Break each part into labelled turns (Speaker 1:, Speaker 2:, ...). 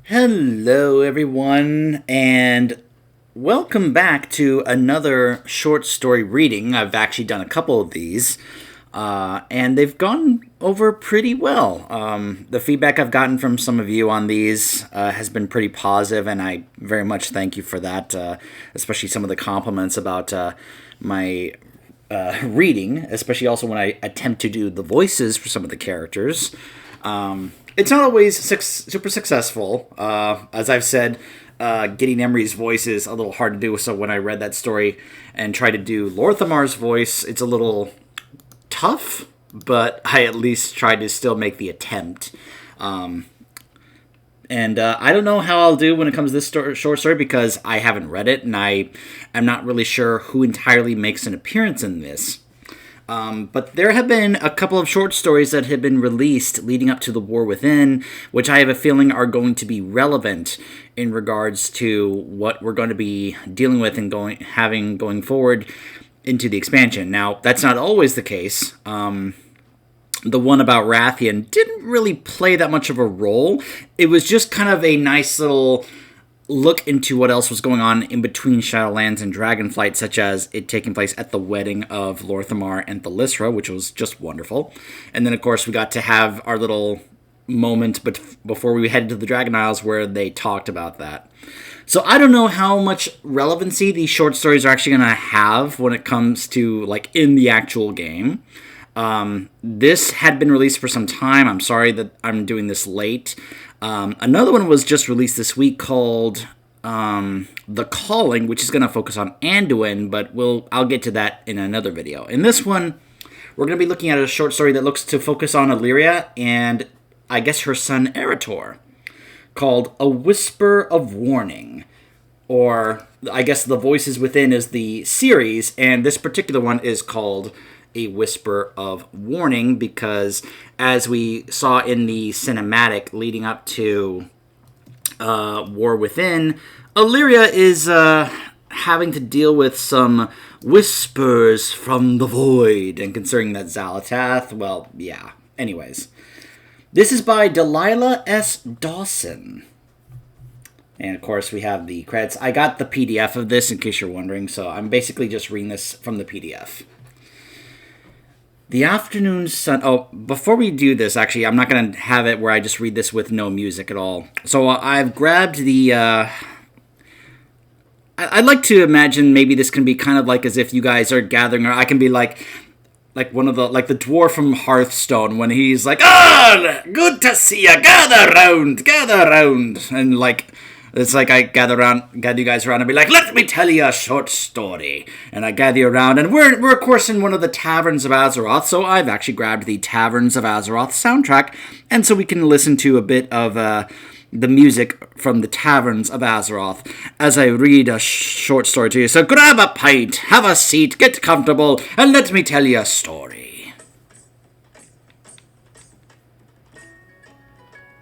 Speaker 1: Hello, everyone, and welcome back to another short story reading. I've actually done a couple of these, and they've gone over pretty well. The feedback I've gotten from some of you on these has been pretty positive, and I very much thank you for that, especially some of the compliments about my reading, especially also when I attempt to do the voices for some of the characters. It's not always super successful. As I've said, getting Emery's voice is a little hard to do, so when I read that story and tried to do Lorthamar's voice, it's a little tough, but I at least tried to still make the attempt. And I don't know how I'll do when it comes to this short story because I haven't read it, and I am not really sure who entirely makes an appearance in this. But there have been a couple of short stories that have been released leading up to the War Within, which I have a feeling are going to be relevant in regards to what we're going to be dealing with and going forward into the expansion. Now, that's not always the case. The one about Rathian didn't really play that much of a role. It was just kind of a nice little look into what else was going on in between Shadowlands and Dragonflight, such as it taking place at the wedding of Lorthamar and Thalysra, which was just wonderful. And then, of course, we got to have our little moment before we headed to the Dragon Isles where they talked about that. So I don't know how much relevancy these short stories are actually going to have when it comes to, like, in the actual game. This had been released for some time. I'm sorry that I'm doing this late. Another one was just released this week called The Calling, which is going to focus on Anduin, but I'll get to that in another video. In this one, we're going to be looking at a short story that looks to focus on Illyria and, I guess, her son Eretor, called A Whisper of Warning. Or, I guess The Voices Within is the series, and this particular one is called A Whisper of Warning because, as we saw in the cinematic leading up to War Within, Illyria is having to deal with some whispers from the void, and considering that Xalatath, well, yeah. Anyways, this is by Delilah S. Dawson. And, of course, we have the credits. I got the PDF of this, in case you're wondering, so I'm basically just reading this from the PDF. The afternoon sun... Oh, before we do this, actually, I'm not going to have it where I just read this with no music at all. So I've grabbed the... I'd like to imagine maybe this can be kind of like as if you guys are gathering, or I can be like one of the... Like the dwarf from Hearthstone when he's like, "Ah, good to see you, gather round. And like... It's like I gather you guys around and be like, "Let me tell you a short story." And I gather you around, and we're of course in one of the Taverns of Azeroth, so I've actually grabbed the Taverns of Azeroth soundtrack, and so we can listen to a bit of the music from the Taverns of Azeroth as I read a short story to you. So grab a pint, have a seat, get comfortable, and let me tell you a story.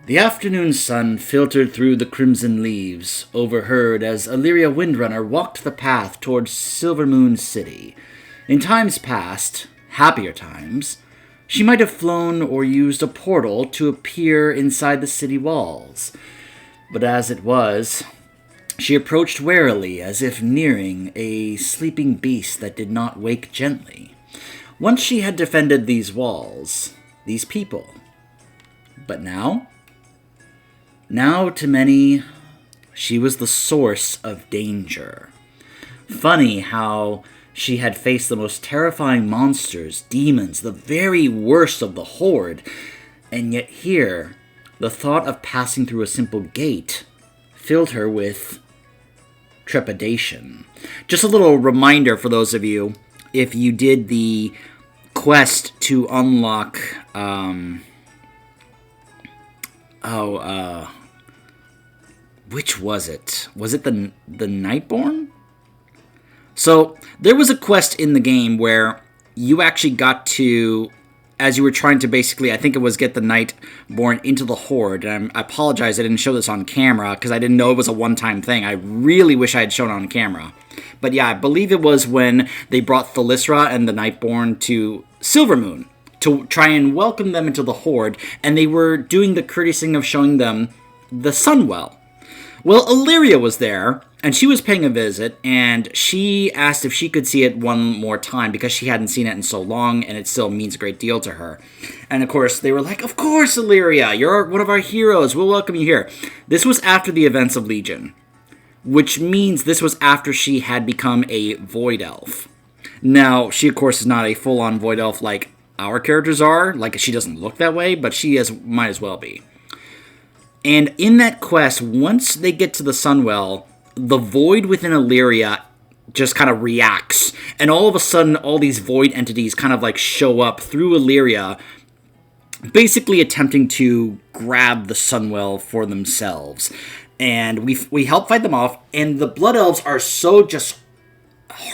Speaker 1: The afternoon sun filtered through the crimson leaves, overheard as Illyria Windrunner walked the path towards Silvermoon City. In times past, happier times, she might have flown or used a portal to appear inside the city walls. But as it was, she approached warily as if nearing a sleeping beast that did not wake gently. Once she had defended these walls, these people. But now? Now, to many, she was the source of danger. Funny how she had faced the most terrifying monsters, demons, the very worst of the Horde, and yet here, the thought of passing through a simple gate filled her with trepidation. Just a little reminder for those of you, if you did the quest to unlock, which was it? Was it the Nightborn? So, there was a quest in the game where you actually got to, as you were trying to basically, I think it was get the Nightborn into the Horde, and I apologize I didn't show this on camera, because I didn't know it was a one-time thing. I really wish I had shown it on camera. But yeah, I believe it was when they brought Thalysra and the Nightborn to Silvermoon to try and welcome them into the Horde, and they were doing the courteous thing of showing them the Sunwell. Well, Illyria was there, and she was paying a visit, and she asked if she could see it one more time because she hadn't seen it in so long, and it still means a great deal to her. And of course, they were like, "Of course, Illyria, you're one of our heroes. We'll welcome you here." This was after the events of Legion, which means this was after she had become a Void Elf. Now, she, of course, is not a full-on Void Elf like our characters are. Like, she doesn't look that way, but might as well be. And in that quest, once they get to the Sunwell, the void within Illyria just kind of reacts. And all of a sudden, all these void entities kind of like show up through Illyria, basically attempting to grab the Sunwell for themselves. And we help fight them off, and the Blood Elves are so just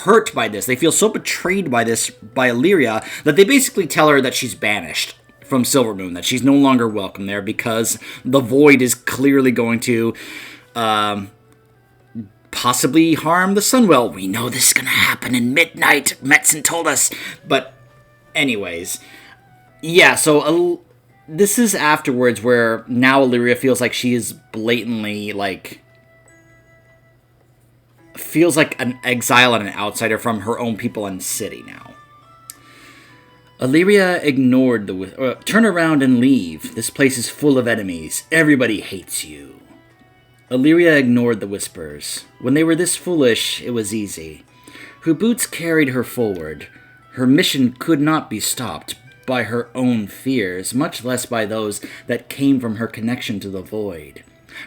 Speaker 1: hurt by this. They feel so betrayed by this, by Illyria, that they basically tell her that she's banished from Silvermoon, that she's no longer welcome there because the void is clearly going to possibly harm the Sunwell. We know this is going to happen in midnight, Metzen told us. But anyways, yeah, so this is afterwards where now Illyria feels like she is blatantly, feels like an exile and an outsider from her own people and city now. Illyria ignored turn around and leave. This place is full of enemies. Everybody hates you. Illyria ignored the whispers. When they were this foolish, it was easy. Her boots carried her forward. Her mission could not be stopped by her own fears, much less by those that came from her connection to the void.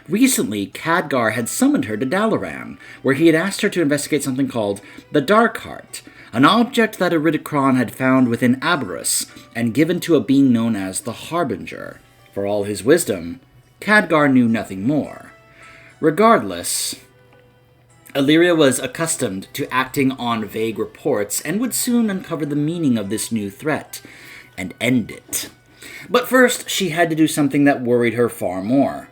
Speaker 1: Recently, Khadgar had summoned her to Dalaran, where he had asked her to investigate something called the Dark Heart, an object that Iridikron had found within Aberrus and given to a being known as the Harbinger. For all his wisdom, Khadgar knew nothing more. Regardless, Illyria was accustomed to acting on vague reports and would soon uncover the meaning of this new threat and end it. But first, she had to do something that worried her far more.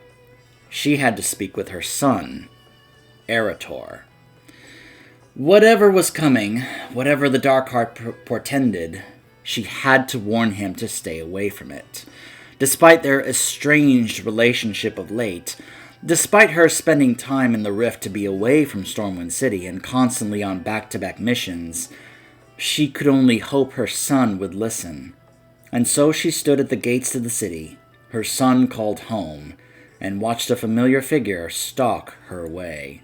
Speaker 1: She had to speak with her son, Erator. Whatever was coming, whatever the Dark Heart portended, she had to warn him to stay away from it. Despite their estranged relationship of late, despite her spending time in the Rift to be away from Stormwind City and constantly on back-to-back missions, she could only hope her son would listen. And so she stood at the gates to the city, her son called home, and watched a familiar figure stalk her way.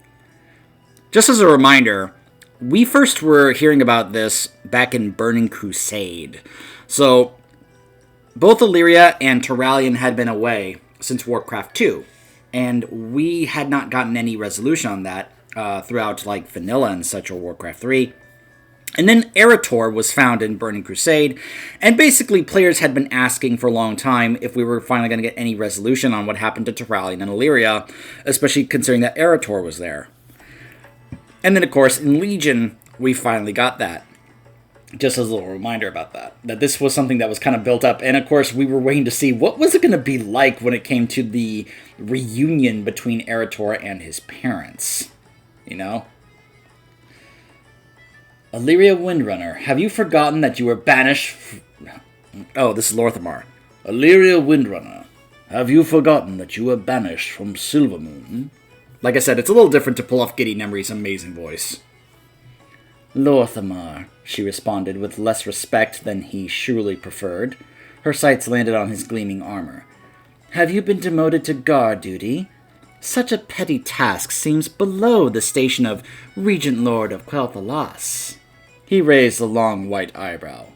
Speaker 1: Just as a reminder, we first were hearing about this back in Burning Crusade. So, both Illyria and Turalyon had been away since Warcraft 2, and we had not gotten any resolution on that throughout, Vanilla and such, or Warcraft 3. And then Erator was found in Burning Crusade, and basically players had been asking for a long time if we were finally going to get any resolution on what happened to Turalyon and Illyria, especially considering that Erator was there. And then, of course, in Legion, we finally got that. Just as a little reminder about that. That this was something that was kind of built up. And, of course, we were waiting to see what was it going to be like when it came to the reunion between Erator and his parents. You know? Illyria Windrunner, have you forgotten that you were banished... Oh, this is Lorthamar. Illyria Windrunner, have you forgotten that you were banished from Silvermoon? Like I said, it's a little different to pull off Giddy Nemri's amazing voice. Lorthamar, she responded with less respect than he surely preferred. Her sights landed on his gleaming armor. Have you been demoted to guard duty? Such a petty task seems below the station of Regent Lord of Quel'Thalas. He raised a long white eyebrow.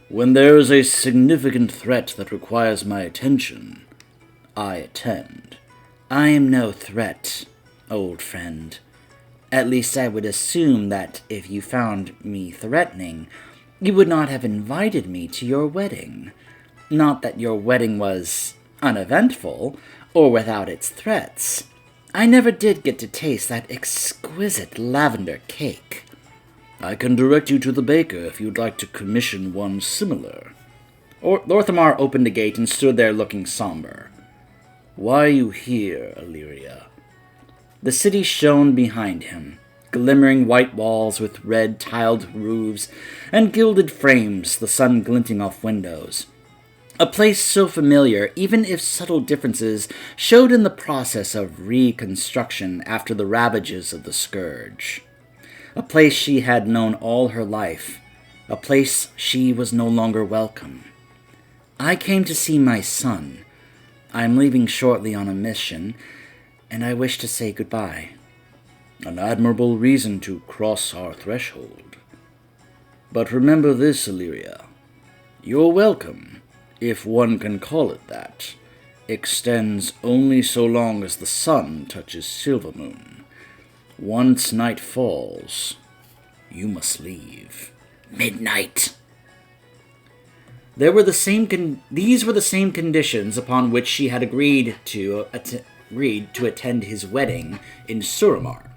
Speaker 1: When there is a significant threat that requires my attention, I attend. I am no threat, old friend. At least I would assume that if you found me threatening, you would not have invited me to your wedding. Not that your wedding was uneventful, or without its threats. I never did get to taste that exquisite lavender cake. I can direct you to the baker if you'd like to commission one similar. Lorthamar opened a gate and stood there looking somber. Why are you here, Illyria? The city shone behind him, glimmering white walls with red tiled roofs and gilded frames, the sun glinting off windows. A place so familiar, even if subtle differences showed in the process of reconstruction after the ravages of the scourge. A place she had known all her life. A place she was no longer welcome. I came to see my son. I am leaving shortly on a mission, and I wish to say goodbye. An admirable reason to cross our threshold. But remember this, Illyria. Your welcome, if one can call it that, extends only so long as the sun touches Silvermoon. Once night falls, you must leave. Midnight. These were the same conditions upon which she had agreed to attend his wedding in Suramar.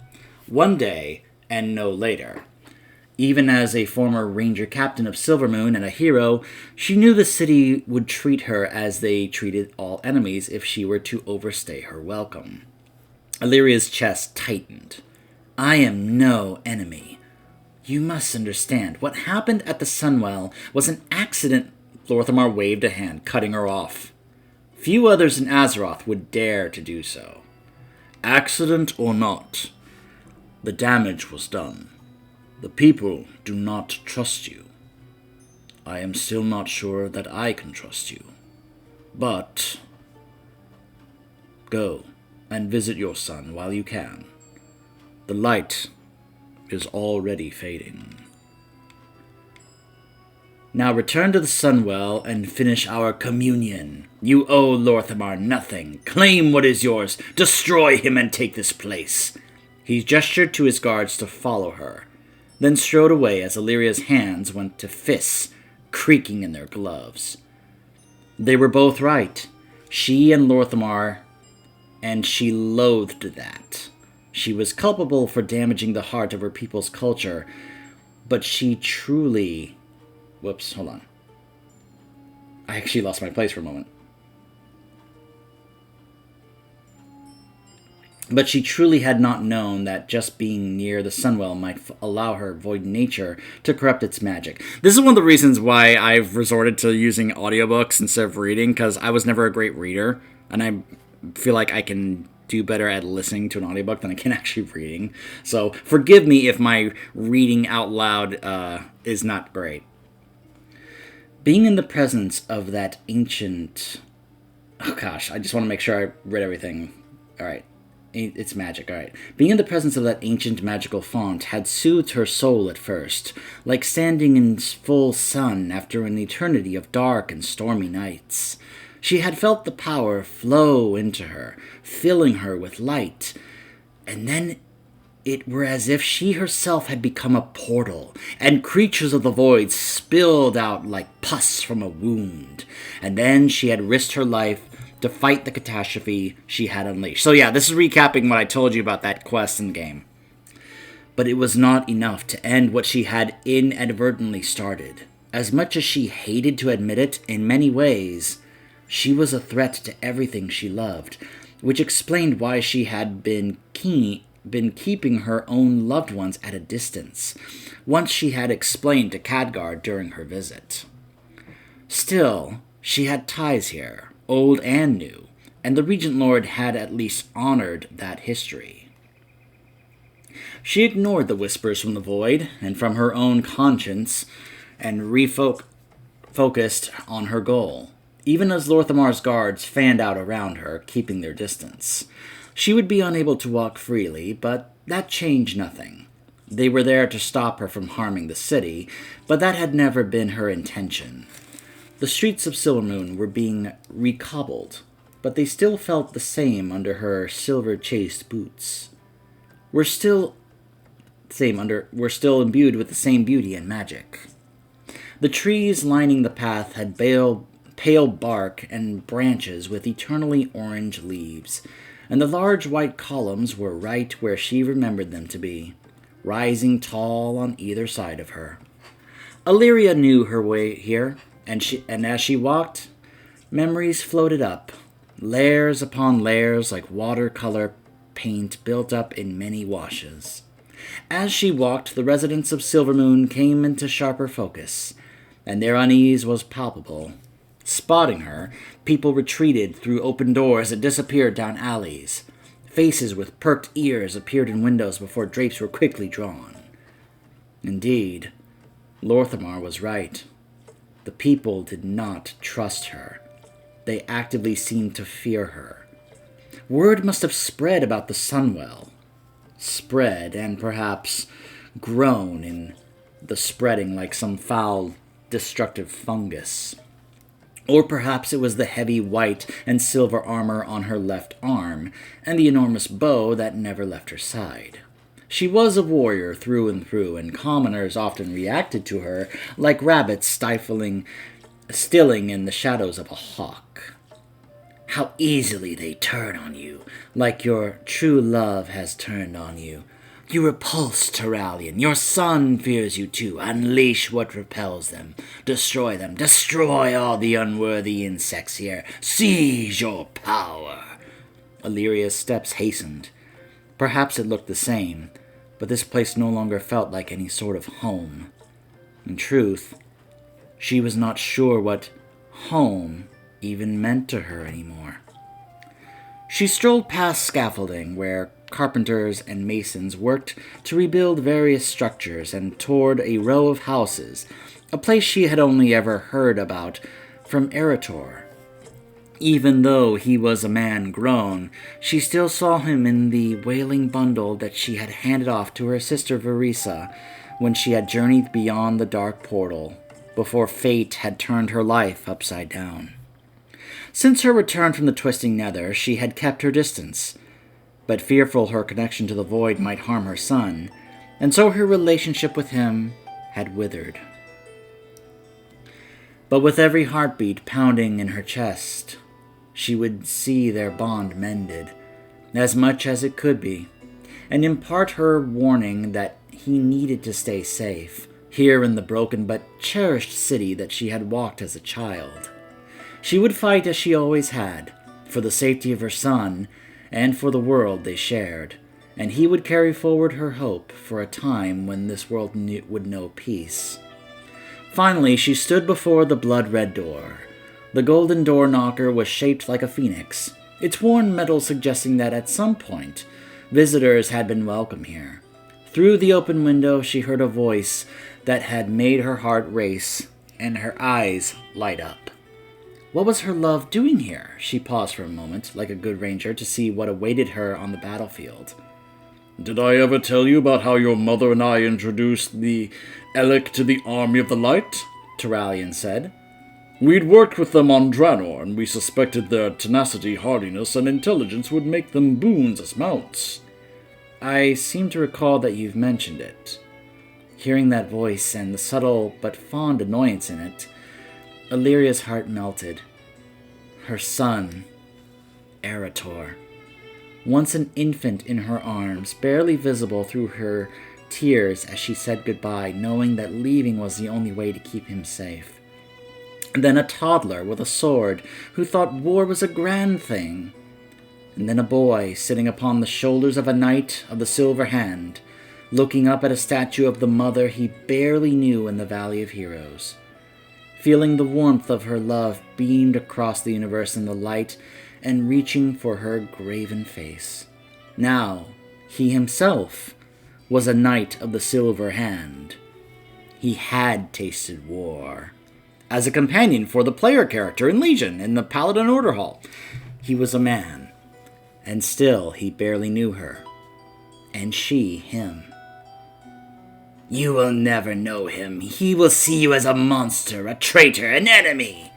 Speaker 1: One day, and no later. Even as a former ranger captain of Silvermoon and a hero, she knew the city would treat her as they treated all enemies if she were to overstay her welcome. Illyria's chest tightened. I am no enemy. You must understand, what happened at the Sunwell was an accident. Lorthamar waved a hand, cutting her off. Few others in Azeroth would dare to do so. Accident or not, the damage was done. The people do not trust you. I am still not sure that I can trust you. But go and visit your son while you can. The light is already fading. Now return to the Sunwell and finish our communion. You owe Lorthamar nothing. Claim what is yours. Destroy him and take this place. He gestured to his guards to follow her, then strode away as Illyria's hands went to fists, creaking in their gloves. They were both right. She and Lorthamar, and she loathed that. She was culpable for damaging the heart of her people's culture, but she truly... Whoops, hold on. I actually lost my place for a moment. But she truly had not known that just being near the Sunwell might allow her void nature to corrupt its magic. This is one of the reasons why I've resorted to using audiobooks instead of reading, because I was never a great reader, and I feel like I can do better at listening to an audiobook than I can actually reading. So forgive me if my reading out loud is not great. Being in the presence of that ancient... Oh gosh, I just want to make sure I read everything. Alright. It's magic, alright. Being in the presence of that ancient magical font had soothed her soul at first, like standing in full sun after an eternity of dark and stormy nights. She had felt the power flow into her, filling her with light, and then it were as if she herself had become a portal, and creatures of the void spilled out like pus from a wound, and then she had risked her life to fight the catastrophe she had unleashed. So yeah, this is recapping what I told you about that quest in the game. But it was not enough to end what she had inadvertently started. As much as she hated to admit it, in many ways, she was a threat to everything she loved, which explained why she had been keeping her own loved ones at a distance, once she had explained to Khadgar during her visit. Still, she had ties here, old and new, and the Regent Lord had at least honored that history. She ignored the whispers from the void and from her own conscience and refocused on her goal, even as Lorthamar's guards fanned out around her, keeping their distance. She would be unable to walk freely, but that changed nothing. They were there to stop her from harming the city, but that had never been her intention. The streets of Silvermoon were being recobbled, but they still felt the same under her silver-chased boots. Were still imbued with the same beauty and magic. The trees lining the path had pale bark and branches with eternally orange leaves, and the large white columns were right where she remembered them to be, rising tall on either side of her. Illyria knew her way here, and as she walked, memories floated up, layers upon layers like watercolor paint built up in many washes. As she walked, the residents of Silvermoon came into sharper focus, and their unease was palpable. Spotting her, people retreated through open doors and disappeared down alleys. Faces with perked ears appeared in windows before drapes were quickly drawn. Indeed, Lorthamar was right. The people did not trust her. They actively seemed to fear her. Word must have spread about the Sunwell. Spread, and perhaps grown in the spreading like some foul, destructive fungus. Or perhaps it was the heavy white and silver armor on her left arm, and the enormous bow that never left her side. She was a warrior through and through, and commoners often reacted to her like rabbits stilling in the shadows of a hawk. How easily they turn on you, like your true love has turned on you. You repulse Turalyon. Your son fears you too. Unleash what repels them. Destroy them. Destroy all the unworthy insects here. Seize your power. Illyria's steps hastened. Perhaps it looked the same, but this place no longer felt like any sort of home. In truth, she was not sure what home even meant to her anymore. She strolled past scaffolding where carpenters and masons worked to rebuild various structures and toward a row of houses, a place she had only ever heard about from Eretor. Even though he was a man grown, she still saw him in the wailing bundle that she had handed off to her sister Verisa when she had journeyed beyond the dark portal, before fate had turned her life upside down. Since her return from the twisting nether, she had kept her distance, but fearful her connection to the void might harm her son, and so her relationship with him had withered. But with every heartbeat pounding in her chest, she would see their bond mended, as much as it could be, and impart her warning that he needed to stay safe, here in the broken but cherished city that she had walked as a child. She would fight as she always had, for the safety of her son, and for the world they shared, and he would carry forward her hope for a time when this world would know peace. Finally, she stood before the blood-red door. The golden door knocker was shaped like a phoenix, its worn metal suggesting that at some point, visitors had been welcome here. Through the open window, she heard a voice that had made her heart race and her eyes light up. What was her love doing here? She paused for a moment, like a good ranger, to see what awaited her on the battlefield.
Speaker 2: Did I ever tell you about how your mother and I introduced the Elec to the Army of the Light?
Speaker 1: Turalyon said.
Speaker 2: We'd worked with them on Draenor, and we suspected their tenacity, hardiness, and intelligence would make them boons as mounts.
Speaker 1: I seem to recall that you've mentioned it. Hearing that voice and the subtle but fond annoyance in it, Illyria's heart melted. Her son, Eretor, once an infant in her arms, barely visible through her tears as she said goodbye, knowing that leaving was the only way to keep him safe. And then a toddler with a sword who thought war was a grand thing. And then a boy sitting upon the shoulders of a knight of the silver hand, looking up at a statue of the mother he barely knew in the Valley of Heroes. Feeling the warmth of her love beamed across the universe in the light and reaching for her graven face. Now, he himself was a knight of the silver hand. He had tasted war. As a companion for the player character in Legion in the Paladin Order Hall, he was a man, and still he barely knew her, and she him. You will never know him. He will see you as a monster, a traitor, an enemy.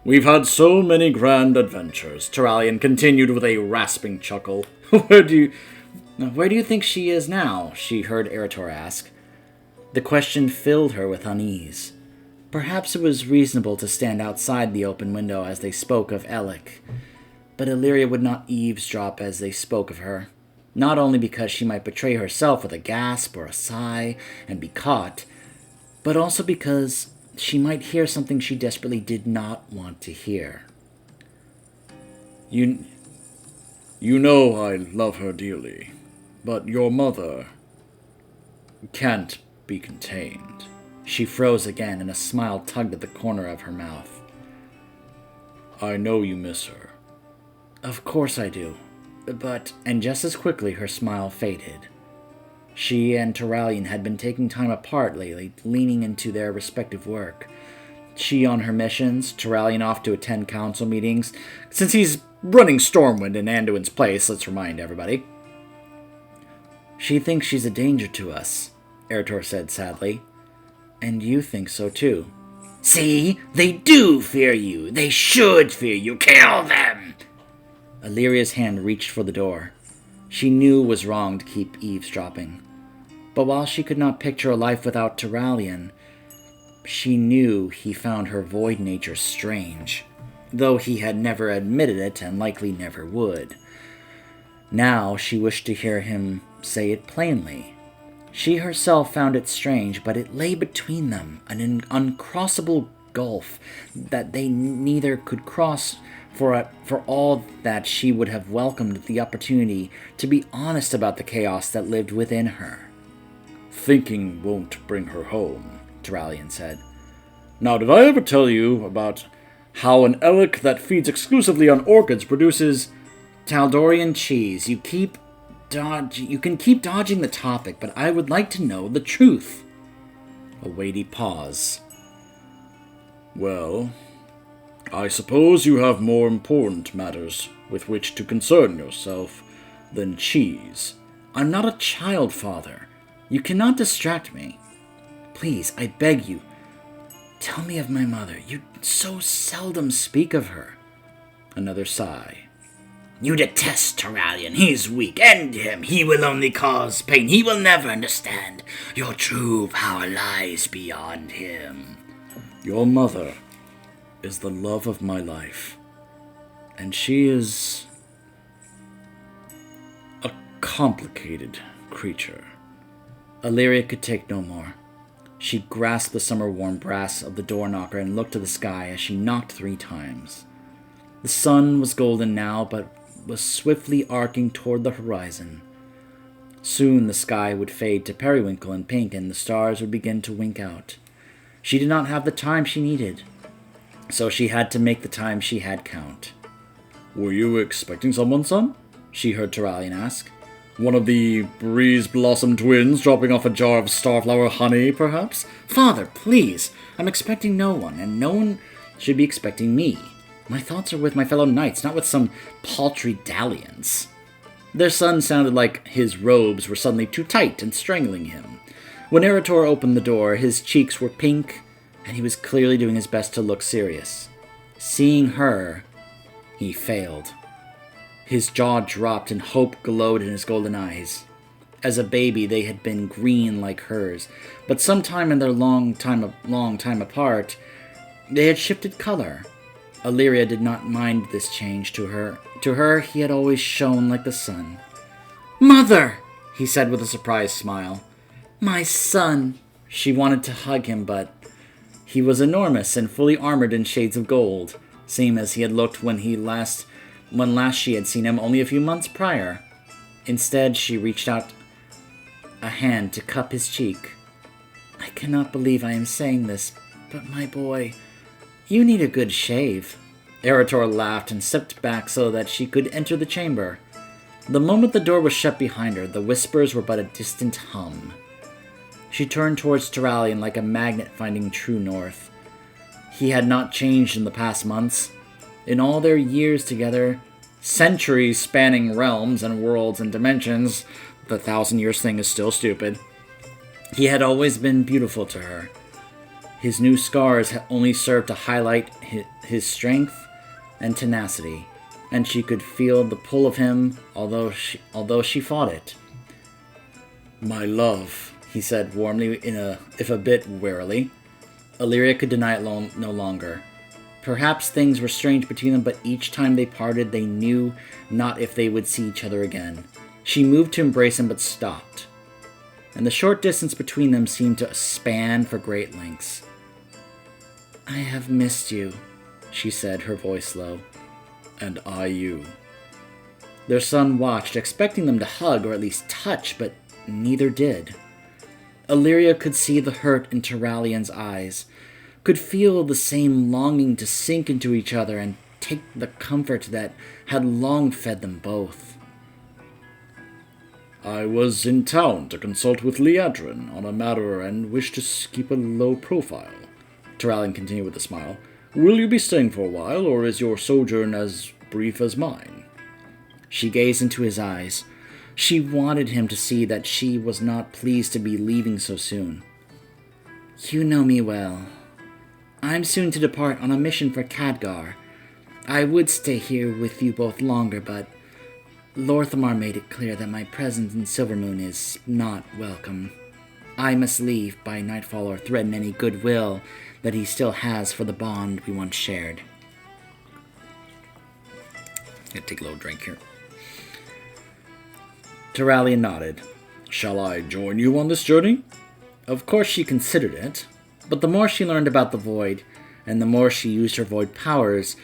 Speaker 2: We've had so many grand adventures, Turalyon continued with a rasping chuckle.
Speaker 1: Where do you think she is now? She heard Eretor ask. The question filled her with unease. Perhaps it was reasonable to stand outside the open window as they spoke of Elec, but Illyria would not eavesdrop as they spoke of her. Not only because she might betray herself with a gasp or a sigh and be caught, but also because she might hear something she desperately did not want to hear.
Speaker 2: You know I love her dearly, but your mother can't be contained.
Speaker 1: She froze again, and a smile tugged at the corner of her mouth.
Speaker 2: I know you miss her.
Speaker 1: Of course I do. But, and just as quickly her smile faded. She and Turallion had been taking time apart lately, leaning into their respective work. She on her missions, Turallion off to attend council meetings, since he's running Stormwind in Anduin's place, let's remind everybody. She thinks she's a danger to us, Eritor said sadly. And you think so too.
Speaker 3: See? They do fear you. They should fear you. Kill them!
Speaker 1: Illyria's hand reached for the door. She knew it was wrong to keep eavesdropping. But while she could not picture a life without Turallion, she knew he found her void nature strange, though he had never admitted it and likely never would. Now she wished to hear him say it plainly. She herself found it strange, but it lay between them, an uncrossable gulf that they neither could cross. For all that she would have welcomed the opportunity to be honest about the chaos that lived within her.
Speaker 2: Thinking won't bring her home, Turallion said. Now, did I ever tell you about how an elk that feeds exclusively on orchids produces
Speaker 1: Taldorian cheese? You can keep dodging the topic, but I would like to know the truth.
Speaker 2: A weighty pause. Well, I suppose you have more important matters with which to concern yourself than cheese.
Speaker 1: I'm not a child, Father. You cannot distract me. Please, I beg you, tell me of my mother. You so seldom speak of her. Another sigh.
Speaker 3: You detest Turallion. He's weak. End him. He will only cause pain. He will never understand. Your true power lies beyond him.
Speaker 2: Your mother is the love of my life, and she is a complicated creature.
Speaker 1: Illyria could take no more. She grasped the summer-worn brass of the door knocker and looked to the sky as she knocked 3 times. The sun was golden now, but was swiftly arcing toward the horizon. Soon the sky would fade to periwinkle and pink, and the stars would begin to wink out. She did not have the time she needed, so she had to make the time she had count.
Speaker 2: Were you expecting someone, son? She heard Turallion ask. One of the Breeze Blossom twins dropping off a jar of starflower honey, perhaps?
Speaker 1: Father, please! I'm expecting no one, and no one should be expecting me. My thoughts are with my fellow knights, not with some paltry dalliance. Their son sounded like his robes were suddenly too tight and strangling him. When Eritor opened the door, his cheeks were pink, and he was clearly doing his best to look serious. Seeing her, he failed. His jaw dropped and hope glowed in his golden eyes. As a baby, they had been green like hers, but sometime in their long time apart, they had shifted color. Illyria did not mind this change to her. To her, he had always shone like the sun. "Mother!" he said with a surprised smile. "My son!" She wanted to hug him, but he was enormous and fully armored in shades of gold, same as he had looked when last she had seen him only a few months prior. Instead, she reached out a hand to cup his cheek. "I cannot believe I am saying this, but my boy, you need a good shave." Eritor laughed and stepped back so that she could enter the chamber. The moment the door was shut behind her, the whispers were but a distant hum. She turned towards Turallion like a magnet finding true north. He had not changed in the past months. In all their years together, centuries spanning realms and worlds and dimensions, the 1,000 years thing is still stupid, he had always been beautiful to her. His new scars had only served to highlight his strength and tenacity, and she could feel the pull of him, although she fought it. "My love," he said warmly, if a bit warily. Illyria could deny it no longer. Perhaps things were strange between them, but each time they parted, they knew not if they would see each other again. She moved to embrace him, but stopped, and the short distance between them seemed to span for great lengths. "I have missed you," she said, her voice low.
Speaker 2: "And I you."
Speaker 1: Their son watched, expecting them to hug or at least touch, but neither did. Illyria could see the hurt in Turallion's eyes, could feel the same longing to sink into each other and take the comfort that had long fed them both.
Speaker 2: I was in town to consult with Liadrin on a matter and wish to keep a low profile. Turallion continued with a smile. Will you be staying for a while, or is your sojourn as brief as mine?
Speaker 1: She gazed into his eyes. She wanted him to see that she was not pleased to be leaving so soon. You know me well. I'm soon to depart on a mission for Khadgar. I would stay here with you both longer, but Lorthamar made it clear that my presence in Silvermoon is not welcome. I must leave by nightfall or threaten any goodwill that he still has for the bond we once shared. Gotta take a little drink here.
Speaker 2: Turallion nodded. Shall I join you on this journey?
Speaker 1: Of course she considered it, but the more she learned about the Void, and the more she used her Void powers,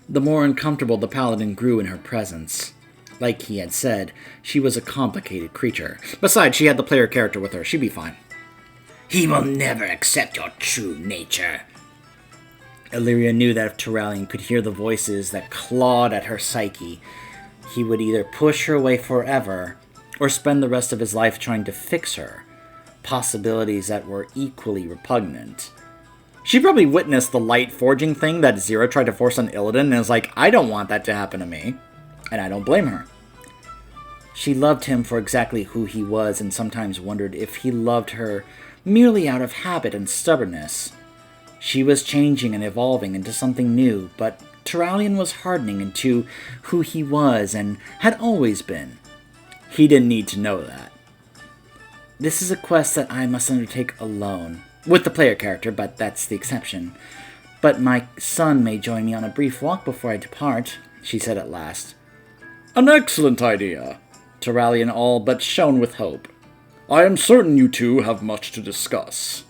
Speaker 1: the more uncomfortable the Paladin grew in her presence. Like he had said, she was a complicated creature. Besides, she had the player character with her. She'd be fine.
Speaker 3: He will never accept your true nature.
Speaker 1: Illyria knew that if Turallion could hear the voices that clawed at her psyche, he would either push her away forever or spend the rest of his life trying to fix her. Possibilities that were equally repugnant. She probably witnessed the light forging thing that Zero tried to force on Illidan and was like, I don't want that to happen to me. And I don't blame her. She loved him for exactly who he was and sometimes wondered if he loved her merely out of habit and stubbornness. She was changing and evolving into something new, but Turallion was hardening into who he was and had always been. He didn't need to know that. This is a quest that I must undertake alone, with the player character, but that's the exception. But my son may join me on a brief walk before I depart, she said at last.
Speaker 2: An excellent idea. Turallion all but shone with hope. I am certain you two have much to discuss.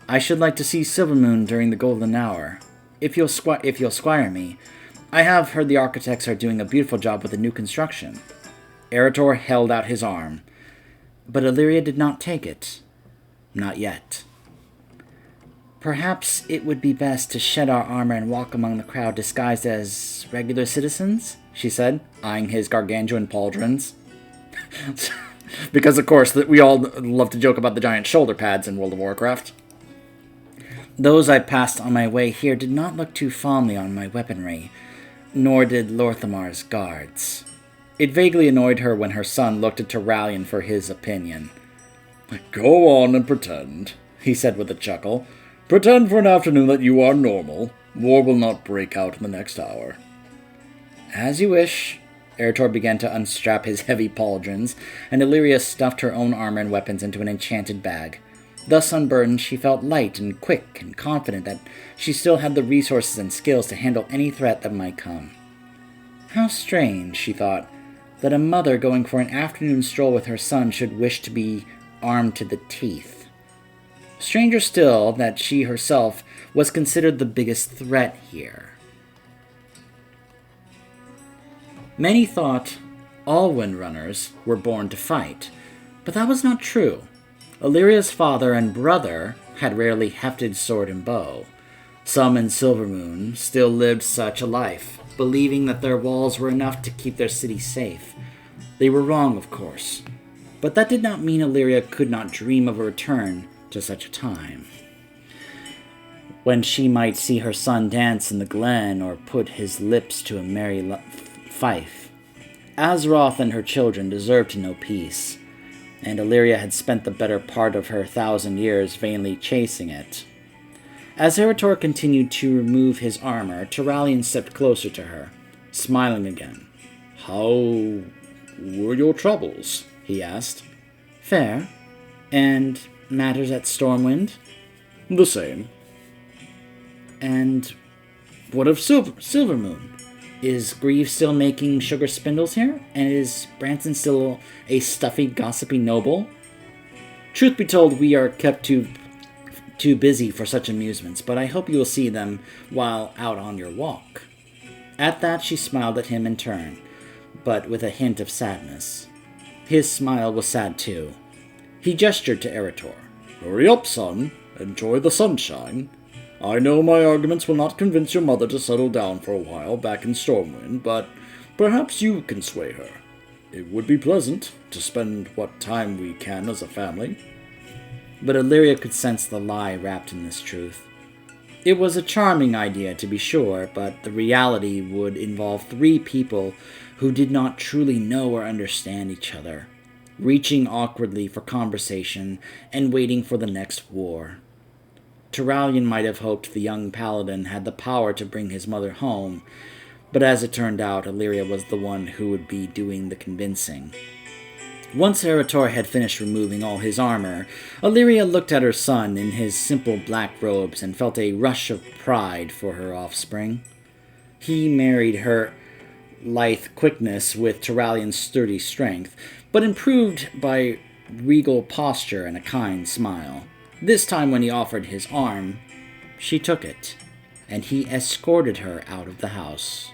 Speaker 1: I should like to see Silvermoon during the golden hour. If you'll squire me, I have heard the architects are doing a beautiful job with the new construction. Eretor held out his arm, but Illyria did not take it. Not yet. Perhaps it would be best to shed our armor and walk among the crowd disguised as regular citizens, she said, eyeing his gargantuan pauldrons. Because, of course, we all love to joke about the giant shoulder pads in World of Warcraft. Those I passed on my way here did not look too fondly on my weaponry, nor did Lorthamar's guards. It vaguely annoyed her when her son looked at Turallion for his opinion.
Speaker 2: Go on and pretend, he said with a chuckle. Pretend for an afternoon that you are normal. War will not break out in the next hour.
Speaker 1: As you wish. Eretor began to unstrap his heavy pauldrons, and Illyria stuffed her own armor and weapons into an enchanted bag. Thus unburdened, she felt light and quick and confident that she still had the resources and skills to handle any threat that might come. How strange, she thought, that a mother going for an afternoon stroll with her son should wish to be armed to the teeth. Stranger still that she herself was considered the biggest threat here. Many thought all Windrunners were born to fight, but that was not true. Illyria's father and brother had rarely hefted sword and bow. Some in Silvermoon still lived such a life, believing that their walls were enough to keep their city safe. They were wrong, of course, but that did not mean Illyria could not dream of a return to such a time, when she might see her son dance in the glen or put his lips to a merry fife. Azeroth and her children deserved to know peace, and Illyria had spent the better part of her 1,000 years vainly chasing it. As Eretor continued to remove his armor, Turallion stepped closer to her, smiling again.
Speaker 2: How were your troubles? He asked.
Speaker 1: Fair. And matters at Stormwind?
Speaker 2: The same.
Speaker 1: And what of Silvermoon? Is Grieve still making sugar spindles here? And is Branson still a stuffy, gossipy noble? Truth be told, we are kept too busy for such amusements, but I hope you will see them while out on your walk. At that, she smiled at him in turn, but with a hint of sadness. His smile was sad too. He gestured to Eretor.
Speaker 2: Hurry up, son. Enjoy the sunshine. I know my arguments will not convince your mother to settle down for a while back in Stormwind, but perhaps you can sway her. It would be pleasant to spend what time we can as a family."
Speaker 1: But Illyria could sense the lie wrapped in this truth. It was a charming idea, to be sure, but the reality would involve three people who did not truly know or understand each other, reaching awkwardly for conversation and waiting for the next war. Turalyon might have hoped the young paladin had the power to bring his mother home, but as it turned out, Illyria was the one who would be doing the convincing. Once Erator had finished removing all his armor, Illyria looked at her son in his simple black robes and felt a rush of pride for her offspring. He married her lithe quickness with Turalyon's sturdy strength, but improved by regal posture and a kind smile. This time when he offered his arm, she took it, and he escorted her out of the house.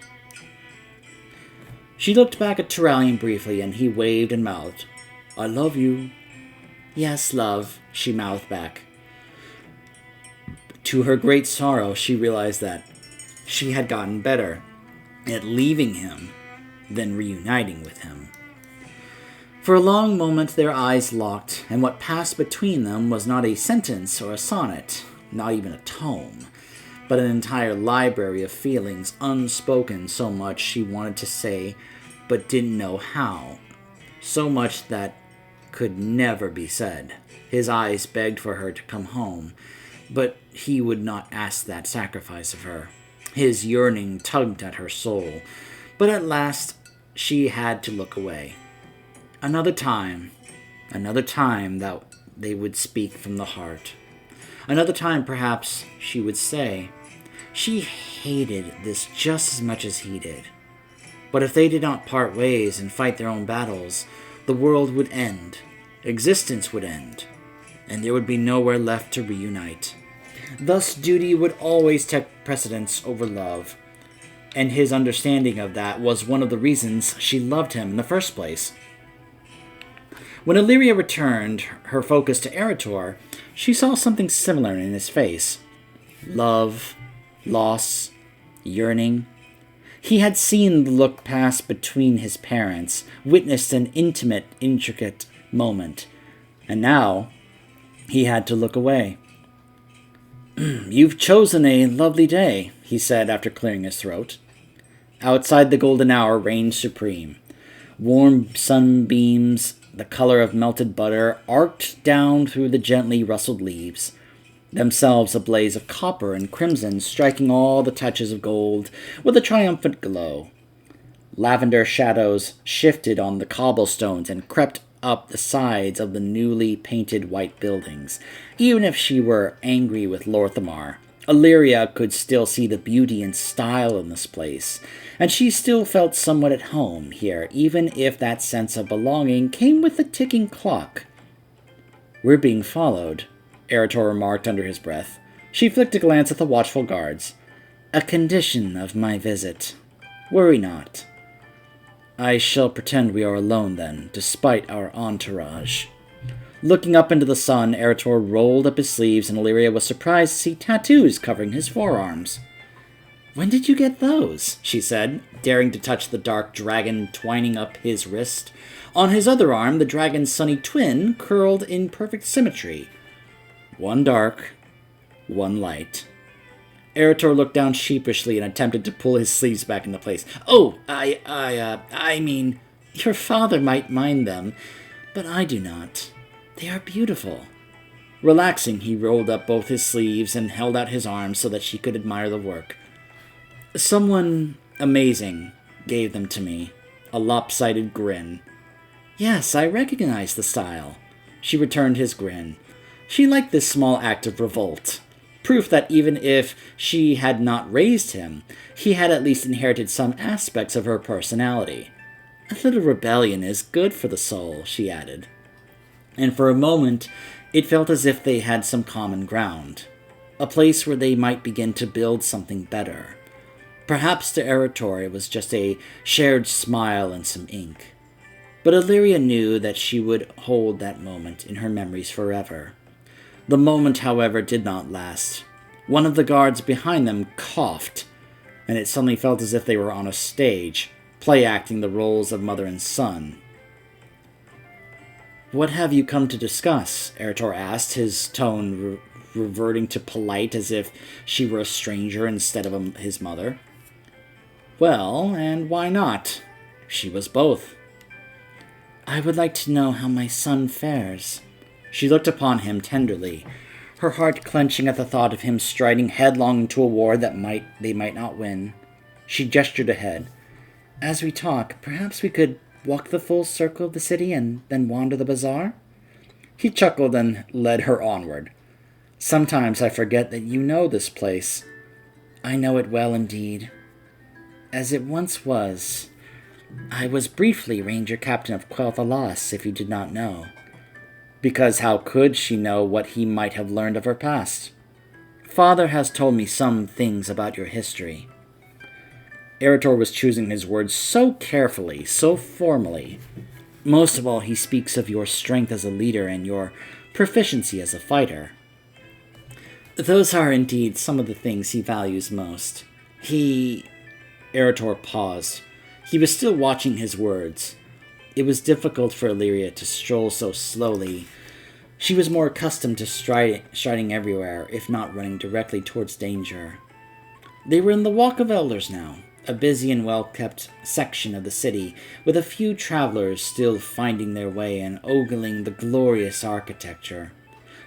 Speaker 1: She looked back at Turalyon briefly, and he waved and mouthed, "I love you." "Yes, love," she mouthed back. To her great sorrow, she realized that she had gotten better at leaving him than reuniting with him. For a long moment their eyes locked, and what passed between them was not a sentence or a sonnet, not even a tome, but an entire library of feelings unspoken, so much she wanted to say, but didn't know how. So much that could never be said. His eyes begged for her to come home, but he would not ask that sacrifice of her. His yearning tugged at her soul, but at last she had to look away. Another time that they would speak from the heart. Another time, perhaps, she would say, she hated this just as much as he did. But if they did not part ways and fight their own battles, the world would end, existence would end, and there would be nowhere left to reunite. Thus, duty would always take precedence over love, and his understanding of that was one of the reasons she loved him in the first place. When Illyria returned her focus to Erator, she saw something similar in his face. Love, loss, yearning. He had seen the look pass between his parents, witnessed an intimate, intricate moment, and now he had to look away. "You've chosen a lovely day," he said after clearing his throat. Outside, the golden hour reigned supreme. Warm sunbeams, the color of melted butter, arced down through the gently rustled leaves, themselves a blaze of copper and crimson, striking all the touches of gold with a triumphant glow. Lavender shadows shifted on the cobblestones and crept up the sides of the newly painted white buildings. Even if she were angry with Lorthamar, Illyria could still see the beauty and style in this place, and she still felt somewhat at home here, even if that sense of belonging came with the ticking clock. "We're being followed," Erator remarked under his breath. She flicked a glance at the watchful guards. "A condition of my visit. Worry not." "I shall pretend we are alone, then, despite our entourage." Looking up into the sun, Erator rolled up his sleeves, and Illyria was surprised to see tattoos covering his forearms. "When did you get those?" she said, daring to touch the dark dragon twining up his wrist. On his other arm, the dragon's sunny twin curled in perfect symmetry. One dark, one light. Erator looked down sheepishly and attempted to pull his sleeves back into place. "Oh, I mean, your father might mind them, but I do not. They are beautiful." Relaxing, he rolled up both his sleeves and held out his arms so that she could admire the work. "Someone amazing gave them to me." A lopsided grin. "Yes, I recognize the style." She returned his grin. She liked this small act of revolt. Proof that even if she had not raised him, he had at least inherited some aspects of her personality. "A little rebellion is good for the soul," she added. And for a moment, it felt as if they had some common ground. A place where they might begin to build something better. Perhaps to Erator it was just a shared smile and some ink. But Illyria knew that she would hold that moment in her memories forever. The moment, however, did not last. One of the guards behind them coughed, and it suddenly felt as if they were on a stage, play-acting the roles of mother and son. "What have you come to discuss?" Eritor asked, his tone reverting to polite as if she were a stranger instead of his mother. "Well, and why not? She was both." "I would like to know how my son fares." She looked upon him tenderly, her heart clenching at the thought of him striding headlong into a war that they might not win. She gestured ahead. "As we talk, perhaps we could walk the full circle of the city and then wander the bazaar?" He chuckled and led her onward. "Sometimes I forget that you know this place." "I know it well indeed. As it once was. I was briefly Ranger Captain of Quel'Thalas, if you did not know." Because how could she know what he might have learned of her past? "Father has told me some things about your history." Eritor was choosing his words so carefully, so formally. "Most of all, he speaks of your strength as a leader and your proficiency as a fighter. Those are indeed some of the things he values most. Eritor paused. He was still watching his words. It was difficult for Illyria to stroll so slowly. She was more accustomed to striding everywhere, if not running directly towards danger. They were in the Walk of Elders now, a busy and well-kept section of the city, with a few travelers still finding their way and ogling the glorious architecture.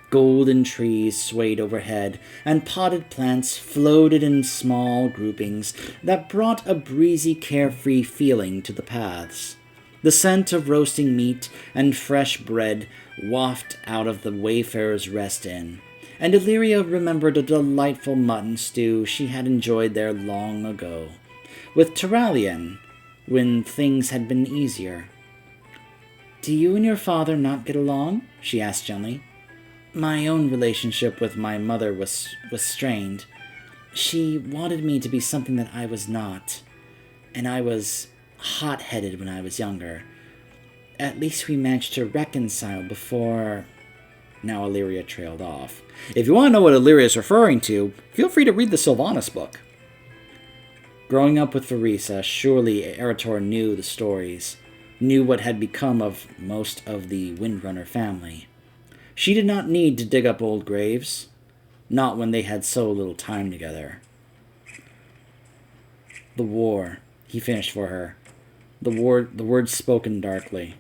Speaker 1: Golden trees swayed overhead, and potted plants floated in small groupings that brought a breezy, carefree feeling to the paths. The scent of roasting meat and fresh bread wafted out of the Wayfarer's Rest Inn, and Illyria remembered a delightful mutton stew she had enjoyed there long ago, with Turalyon, when things had been easier. "Do you and your father not get along?" she asked gently. "My own relationship with my mother was strained. She wanted me to be something that I was not, and I was hot-headed when I was younger. At least we managed to reconcile before..." Now Illyria trailed off. If you want to know what Illyria is referring to, feel free to read the Sylvanas book. Growing up with Verisa, surely Eritor knew the stories, knew what had become of most of the Windrunner family. She did not need to dig up old graves, not when they had so little time together. "The war," he finished for her. The words spoken darkly.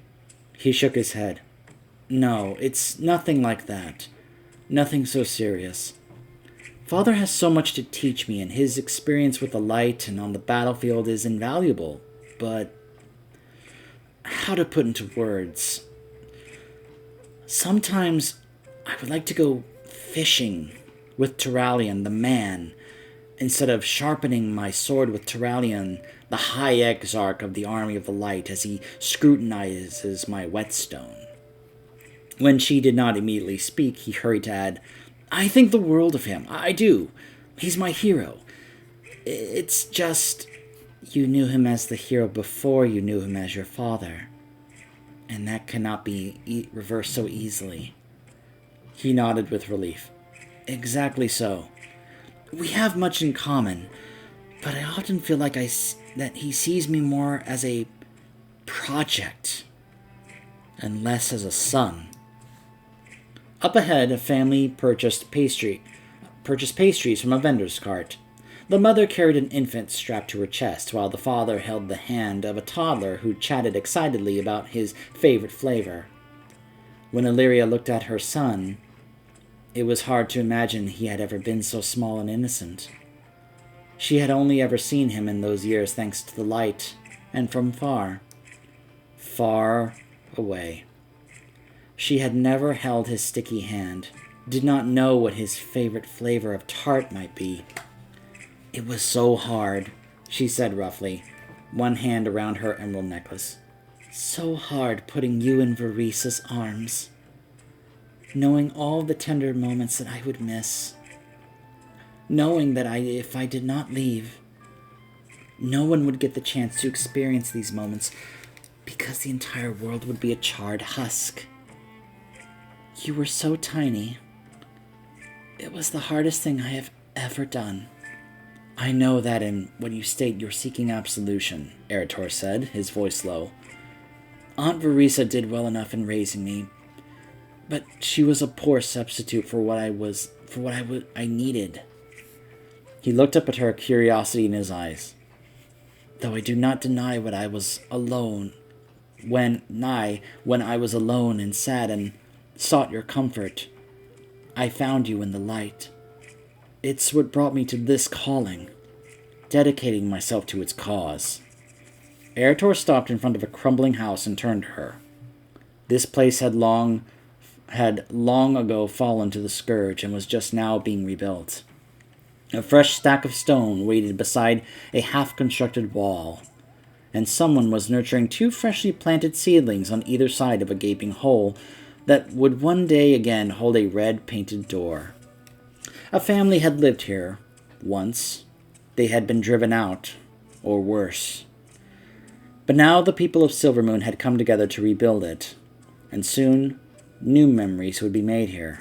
Speaker 1: He shook his head. "No, it's nothing like that. Nothing so serious. Father has so much to teach me, and his experience with the light and on the battlefield is invaluable, but how to put into words? Sometimes I would like to go fishing with Turalyon, the man, instead of sharpening my sword with Turalyon, the High Exarch of the Army of the Light, as he scrutinizes my whetstone." When she did not immediately speak, he hurried to add, "I think the world of him. I do. He's my hero. It's just, you knew him as the hero before you knew him as your father. And that cannot be reversed so easily." He nodded with relief. "Exactly so. We have much in common, but I often feel like that he sees me more as a project and less as a son." Up ahead, a family purchased pastries from a vendor's cart. The mother carried an infant strapped to her chest, while the father held the hand of a toddler who chatted excitedly about his favorite flavor. When Illyria looked at her son, it was hard to imagine he had ever been so small and innocent. She had only ever seen him in those years thanks to the light, and from far, far away. She had never held his sticky hand, did not know what his favorite flavor of tart might be. "It was so hard," she said roughly, one hand around her emerald necklace. "So hard putting you in Verisa's arms. Knowing all the tender moments that I would miss. Knowing that if I did not leave, no one would get the chance to experience these moments because the entire world would be a charred husk. You were so tiny. It was the hardest thing I have ever done. I know that in when you state you're seeking absolution, Erator said, his voice low. Aunt Verisa did well enough in raising me, but she was a poor substitute for what I needed. He looked up at her, curiosity in his eyes. Though I do not deny when I was alone and sad and sought your comfort, I found you in the light. It's what brought me to this calling, dedicating myself to its cause. Erator stopped in front of a crumbling house and turned to her. This place had long ago fallen to the scourge and was just now being rebuilt. A fresh stack of stone waited beside a half-constructed wall, and someone was nurturing 2 freshly planted seedlings on either side of a gaping hole that would one day again hold a red-painted door. A family had lived here once. They had been driven out, or worse. But now the people of Silvermoon had come together to rebuild it, and soon new memories would be made here.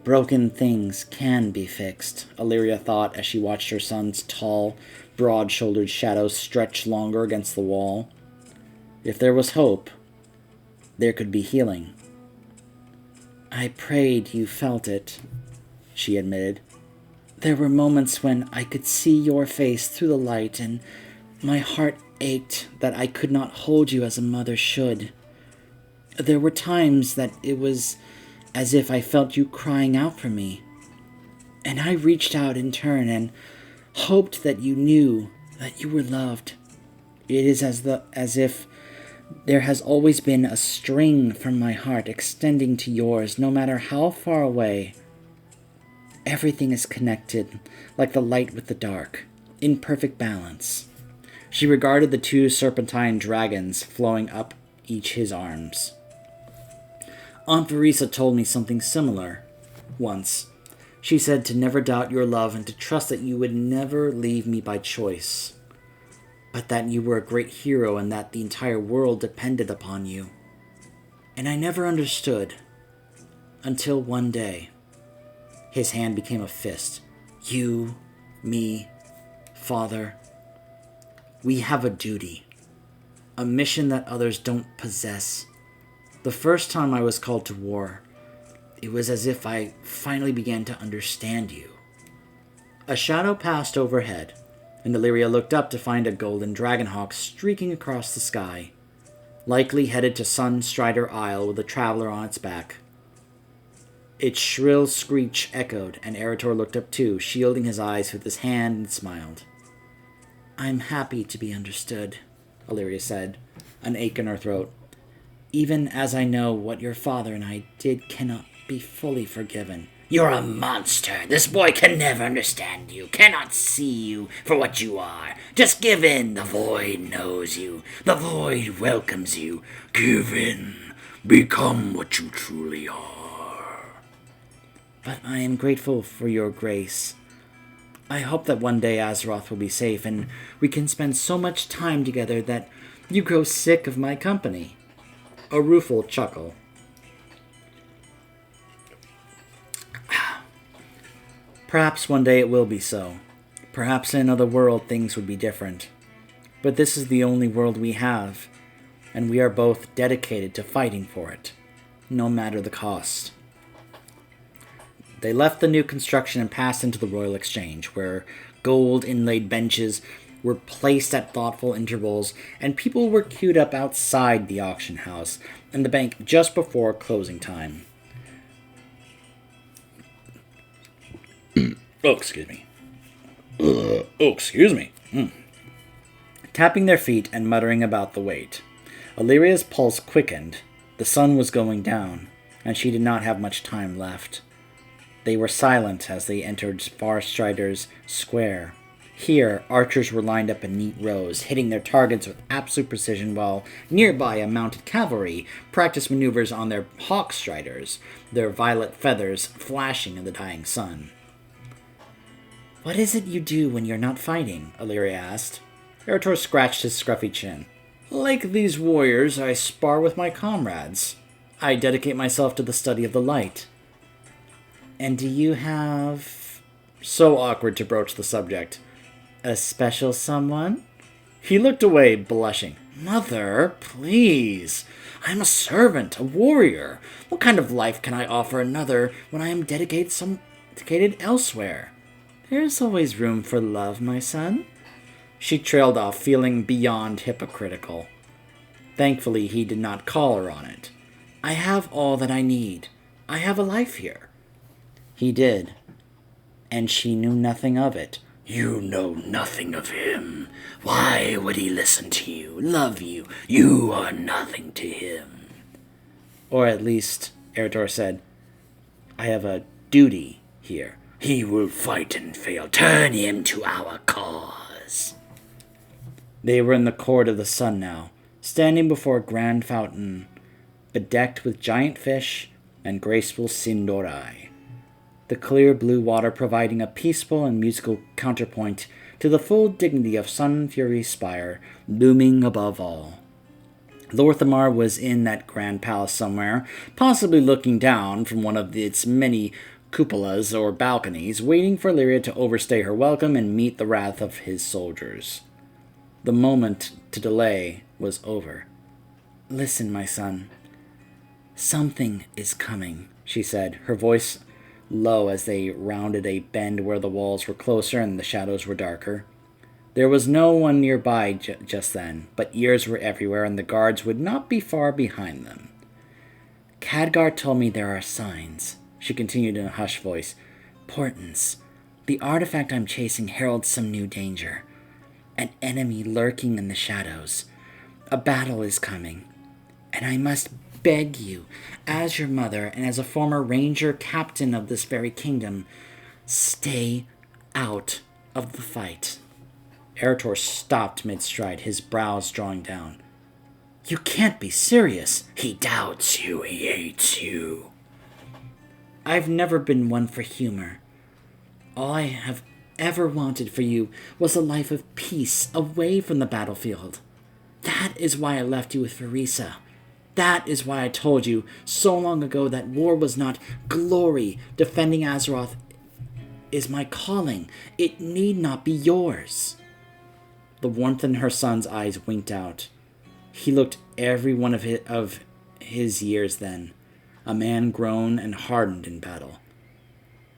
Speaker 1: Broken things can be fixed, Illyria thought as she watched her son's tall, broad-shouldered shadow stretch longer against the wall. If there was hope, there could be healing. I prayed you felt it, she admitted. There were moments when I could see your face through the light, and my heart ached that I could not hold you as a mother should. There were times that it was as if I felt you crying out for me, and I reached out in turn and hoped that you knew that you were loved. It is as if there has always been a string from my heart extending to yours, no matter how far away. Everything is connected, like the light with the dark, in perfect balance. She regarded the 2 serpentine dragons flowing up each his arms. Aunt Verisa told me something similar once. She said to never doubt your love and to trust that you would never leave me by choice, but that you were a great hero and that the entire world depended upon you. And I never understood, until one day. His hand became a fist. You, me, Father, we have a duty, a mission that others don't possess. The first time I was called to war, it was as if I finally began to understand you. A shadow passed overhead, and Illyria looked up to find a golden dragonhawk streaking across the sky, likely headed to Sunstrider Isle with a traveler on its back. Its shrill screech echoed, and Erator looked up too, shielding his eyes with his hand, and smiled. I'm happy to be understood, Illyria said, an ache in her throat. Even as I know what your father and I did cannot be fully forgiven.
Speaker 3: You're a monster. This boy can never understand you, cannot see you for what you are. Just give in. The void knows you. The void welcomes you. Give in. Become what you truly are.
Speaker 1: But I am grateful for your grace. I hope that one day Azeroth will be safe and we can spend so much time together that you grow sick of my company. A rueful chuckle. Perhaps one day it will be so. Perhaps in another world things would be different. But this is the only world we have, and we are both dedicated to fighting for it, no matter the cost. They left the new construction and passed into the Royal Exchange, where gold-inlaid benches were placed at thoughtful intervals, and people were queued up outside the auction house and the bank just before closing time. Excuse me. Tapping their feet and muttering about the wait. Illyria's pulse quickened. The sun was going down, and she did not have much time left. They were silent as they entered Farstrider's square. Here, archers were lined up in neat rows, hitting their targets with absolute precision, while nearby a mounted cavalry practiced maneuvers on their hawk striders, their violet feathers flashing in the dying sun. What is it you do when you're not fighting? Illyria asked. Erator scratched his scruffy chin. Like these warriors, I spar with my comrades. I dedicate myself to the study of the light. And do you have so awkward to broach the subject. A special someone? He looked away, blushing. Mother, please. I am a servant, a warrior. What kind of life can I offer another when I am dedicated elsewhere? There is always room for love, my son. She trailed off, feeling beyond hypocritical. Thankfully, he did not call her on it. I have all that I need. I have a life here. He did, and she knew nothing of it.
Speaker 3: You know nothing of him. Why would he listen to you, love you? You are nothing to him.
Speaker 1: Or at least, Eritor said, I have a duty here.
Speaker 3: He will fight and fail. Turn him to our cause.
Speaker 1: They were in the court of the sun now, standing before a grand fountain, bedecked with giant fish and graceful sindorai. The clear blue water providing a peaceful and musical counterpoint to the full dignity of Sun Fury's spire, looming above all. Lorthamar was in that grand palace somewhere, possibly looking down from one of its many cupolas or balconies, waiting for Lyria to overstay her welcome and meet the wrath of his soldiers. The moment to delay was over. Listen, my son. Something is coming, she said, her voice low as they rounded a bend where the walls were closer and the shadows were darker. There was no one nearby just then, but ears were everywhere and the guards would not be far behind them. Khadgar told me there are signs, she continued in a hushed voice. Portents. The artifact I'm chasing heralds some new danger. An enemy lurking in the shadows. A battle is coming. And I must beg you, as your mother and as a former ranger captain of this very kingdom, stay out of the fight. Eritor stopped mid-stride, his brows drawing down. You can't be serious.
Speaker 3: He doubts you. He hates you.
Speaker 1: I've never been one for humor. All I have ever wanted for you was a life of peace away from the battlefield. That is why I left you with Verisa. That is why I told you so long ago that war was not glory. Defending Azeroth is my calling. It need not be yours. The warmth in her son's eyes winked out. He looked every one of his years then, a man grown and hardened in battle.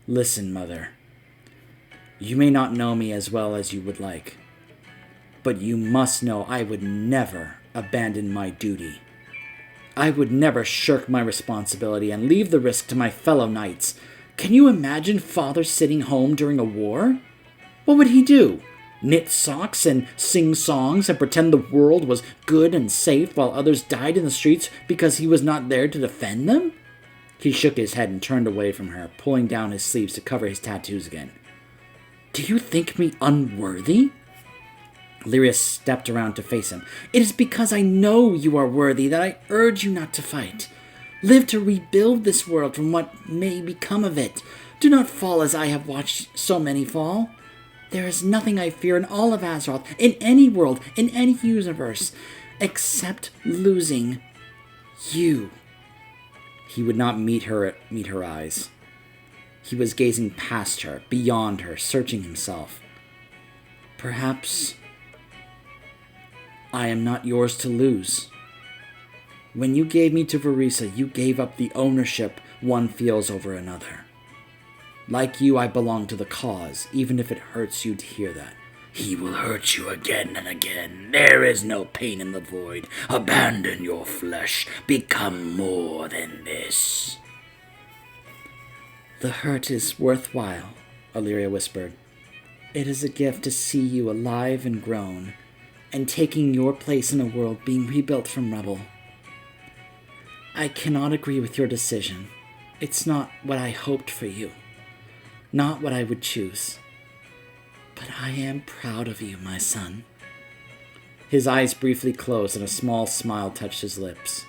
Speaker 1: Listen, mother. You may not know me as well as you would like, but you must know I would never abandon my duty. I would never shirk my responsibility and leave the risk to my fellow knights. Can you imagine father sitting home during a war? What would he do? Knit socks and sing songs and pretend the world was good and safe while others died in the streets because he was not there to defend them? He shook his head and turned away from her, pulling down his sleeves to cover his tattoos again. Do you think me unworthy? Lyria stepped around to face him. It is because I know you are worthy that I urge you not to fight. Live to rebuild this world from what may become of it. Do not fall as I have watched so many fall. There is nothing I fear in all of Azeroth, in any world, in any universe, except losing you. He would not meet her eyes. He was gazing past her, beyond her, searching himself. Perhaps I am not yours to lose. When you gave me to Verisa, you gave up the ownership one feels over another. Like you, I belong to the cause, even if it hurts you to hear that.
Speaker 3: He will hurt you again and again. There is no pain in the void. Abandon your flesh. Become more than this.
Speaker 1: The hurt is worthwhile, Illyria whispered. It is a gift to see you alive and grown, and taking your place in a world being rebuilt from rubble. I cannot agree with your decision. It's not what I hoped for you. Not what I would choose. But I am proud of you, my son. His eyes briefly closed and a small smile touched his lips.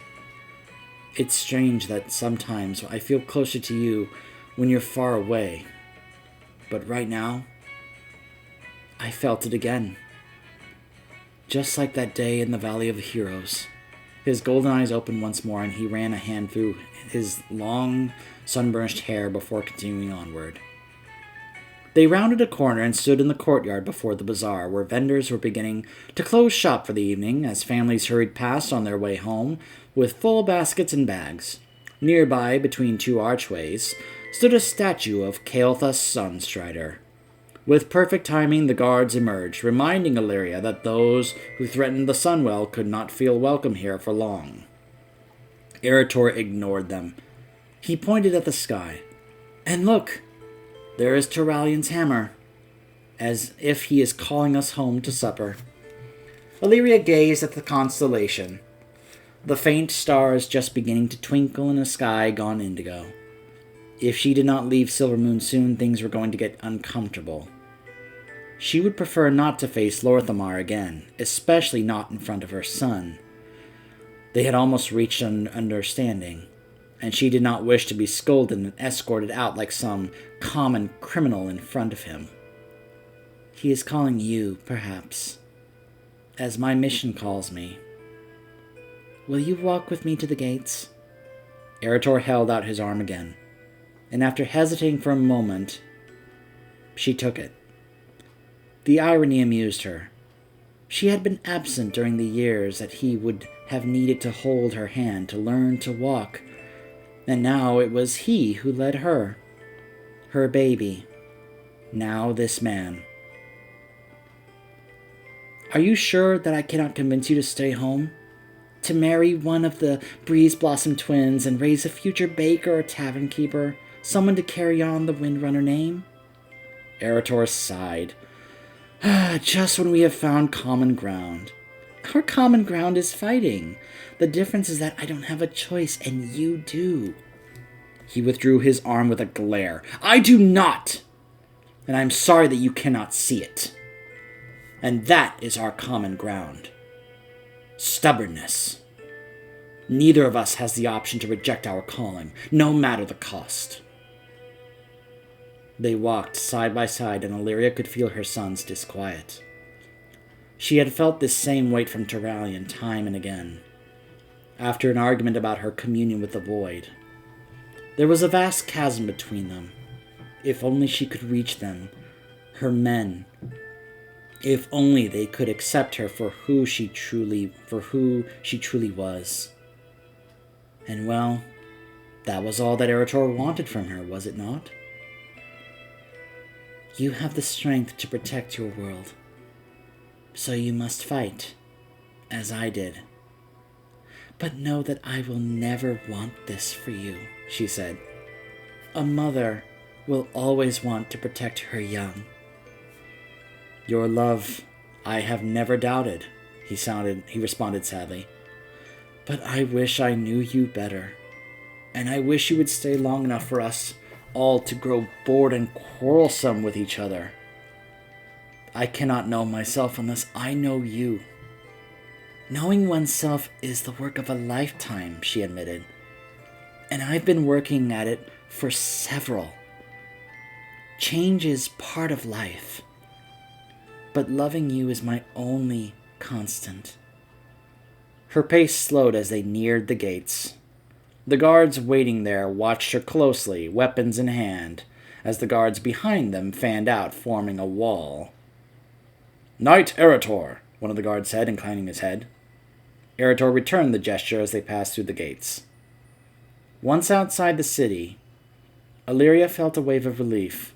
Speaker 1: It's strange that sometimes I feel closer to you when you're far away. But right now, I felt it again. Just like that day in the Valley of the Heroes. His golden eyes opened once more and he ran a hand through his long, sunburnished hair before continuing onward. They rounded a corner and stood in the courtyard before the bazaar, where vendors were beginning to close shop for the evening as families hurried past on their way home with full baskets and bags. Nearby, between two archways, stood a statue of Kael'thas Sunstrider. With perfect timing, the guards emerged, reminding Illyria that those who threatened the Sunwell could not feel welcome here for long. Eretor ignored them. He pointed at the sky. And look, there is Turalian's hammer, as if he is calling us home to supper. Illyria gazed at the constellation, the faint stars just beginning to twinkle in a sky gone indigo. If she did not leave Silvermoon soon, things were going to get uncomfortable. She would prefer not to face Lorthamar again, especially not in front of her son. They had almost reached an understanding, and she did not wish to be scolded and escorted out like some common criminal in front of him. He is calling you, perhaps, as my mission calls me. Will you walk with me to the gates? Eretor held out his arm again, and after hesitating for a moment, she took it. The irony amused her. She had been absent during the years that he would have needed to hold her hand to learn to walk, and now it was he who led her, her baby, now this man. Are you sure that I cannot convince you to stay home? To marry one of the Breeze Blossom twins and raise a future baker or tavern keeper, someone to carry on the Windrunner name? Eretor sighed. Just when we have found common ground. Our common ground is fighting. The difference is that I don't have a choice, and you do. He withdrew his arm with a glare. I do not! And I'm sorry that you cannot see it. And that is our common ground. Stubbornness. Neither of us has the option to reject our calling, no matter the cost. They walked side by side, and Illyria could feel her son's disquiet. She had felt this same weight from Turalian time and again, after an argument about her communion with the Void. There was a vast chasm between them. If only she could reach them, her men. If only they could accept her for who she truly was. And well, that was all that Eretor wanted from her, was it not? You have the strength to protect your world, so you must fight, as I did. But know that I will never want this for you, she said. A mother will always want to protect her young. Your love I have never doubted, he responded sadly. But I wish I knew you better, and I wish you would stay long enough for us all to grow bored and quarrelsome with each other. I cannot know myself unless I know you. Knowing oneself is the work of a lifetime, she admitted, and I've been working at it for several. Change is part of life, but loving you is my only constant. Her pace slowed as they neared the gates. The guards waiting there watched her closely, weapons in hand, as the guards behind them fanned out, forming a wall. Knight Eretor, one of the guards said, inclining his head. Eretor returned the gesture as they passed through the gates. Once outside the city, Illyria felt a wave of relief.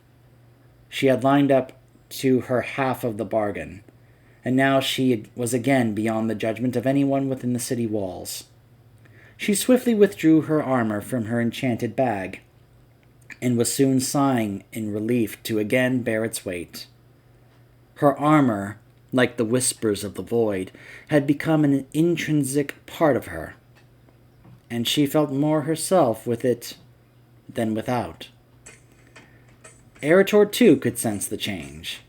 Speaker 1: She had lined up to her half of the bargain, and now she was again beyond the judgment of anyone within the city walls. She swiftly withdrew her armor from her enchanted bag, and was soon sighing in relief to again bear its weight. Her armor, like the whispers of the void, had become an intrinsic part of her, and she felt more herself with it than without. Eretor, too, could sense the change.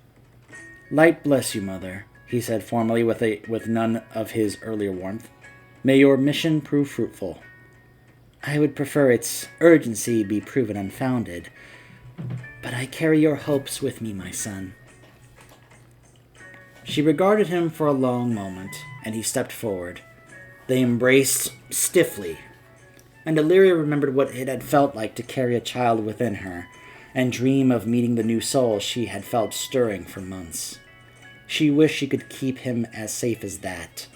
Speaker 1: Light bless you, mother, he said formally with none of his earlier warmth. May your mission prove fruitful. I would prefer its urgency be proven unfounded, but I carry your hopes with me, my son. She regarded him for a long moment, and he stepped forward. They embraced stiffly, and Illyria remembered what it had felt like to carry a child within her, and dream of meeting the new soul she had felt stirring for months. She wished she could keep him as safe as that,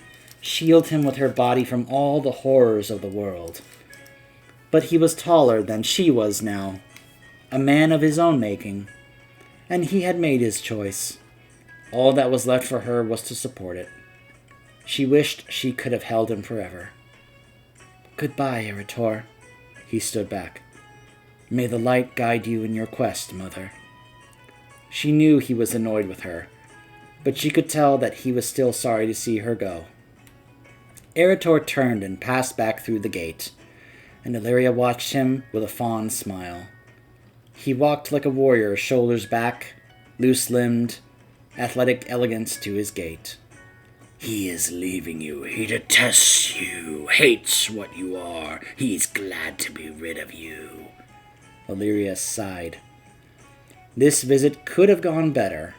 Speaker 1: shield him with her body from all the horrors of the world. But he was taller than she was now, a man of his own making, and he had made his choice. All that was left for her was to support it. She wished she could have held him forever. "Goodbye, Erator." He stood back. "May the light guide you in your quest, Mother." She knew he was annoyed with her, but she could tell that he was still sorry to see her go. Erator turned and passed back through the gate, and Illyria watched him with a fond smile. He walked like a warrior, shoulders back, loose-limbed, athletic elegance to his gait.
Speaker 3: He is leaving you. He detests you, hates what you are. He is glad to be rid of you.
Speaker 1: Illyria sighed. This visit could have gone better,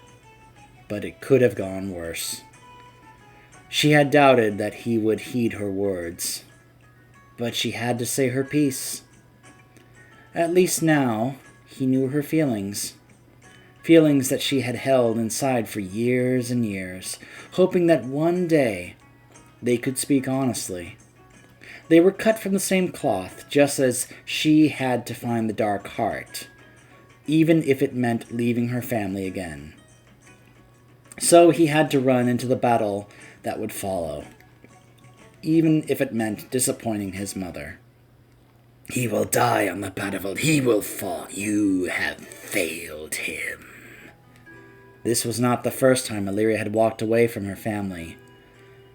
Speaker 1: but it could have gone worse. She had doubted that he would heed her words, but she had to say her piece. At least now he knew her feelings. Feelings that she had held inside for years and years, hoping that one day they could speak honestly. They were cut from the same cloth, just as she had to find the dark heart, even if it meant leaving her family again. So he had to run into the battle that would follow, even if it meant disappointing his mother.
Speaker 3: He will die on the battlefield. He will fall. You have failed him.
Speaker 1: This was not the first time Illyria had walked away from her family,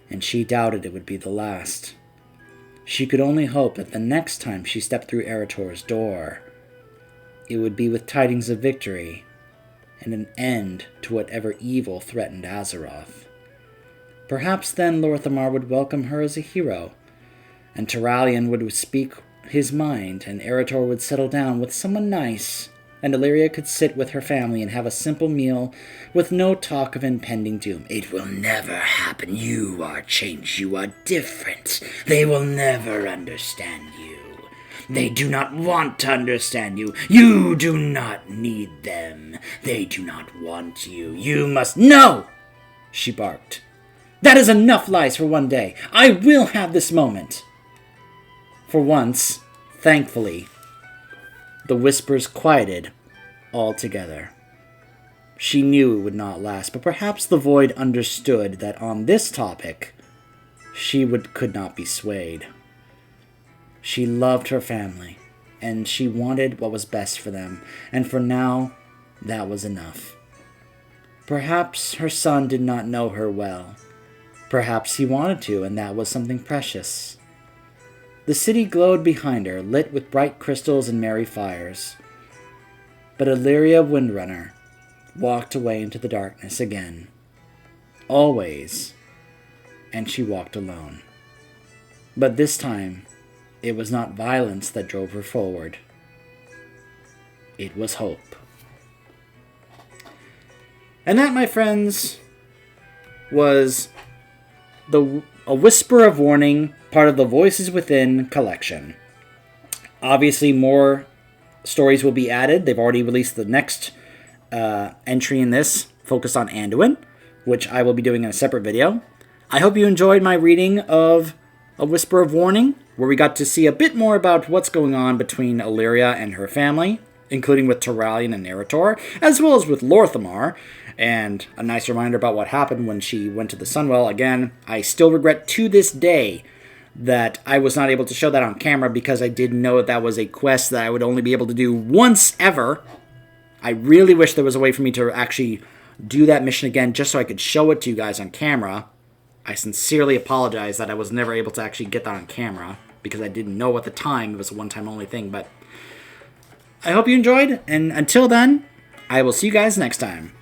Speaker 1: and she doubted it would be the last. She could only hope that the next time she stepped through Erator's door, it would be with tidings of victory and an end to whatever evil threatened Azeroth. Perhaps then Lorthamar would welcome her as a hero, and Turalyon would speak his mind, and Erator would settle down with someone nice, and Illyria could sit with her family and have a simple meal with no talk of impending doom.
Speaker 3: It will never happen. You are changed. You are different. They will never understand you. They do not want to understand you. You do not need them. They do not want you. You must...
Speaker 1: No! She barked. That is enough lies for one day. I will have this moment. For once, thankfully, the whispers quieted altogether. She knew it would not last, but perhaps the void understood that on this topic, she could not be swayed. She loved her family, and she wanted what was best for them, and for now, that was enough. Perhaps her son did not know her well. Perhaps he wanted to, and that was something precious. The city glowed behind her, lit with bright crystals and merry fires. But Illyria Windrunner walked away into the darkness again. Always. And she walked alone. But this time, it was not violence that drove her forward. It was hope. And that, my friends, was A Whisper of Warning, part of the Voices Within collection. Obviously, more stories will be added. They've already released the next entry in this, focused on Anduin, which I will be doing in a separate video. I hope you enjoyed my reading of A Whisper of Warning, where we got to see a bit more about what's going on between Illyria and her family, including with Turalyon and Erator, as well as with Lorthamar, and a nice reminder about what happened when she went to the Sunwell. Again, I still regret to this day that I was not able to show that on camera because I didn't know that was a quest that I would only be able to do once ever. I really wish there was a way for me to actually do that mission again just so I could show it to you guys on camera. I sincerely apologize that I was never able to actually get that on camera because I didn't know at the time it was a one-time only thing, but I hope you enjoyed, and until then, I will see you guys next time.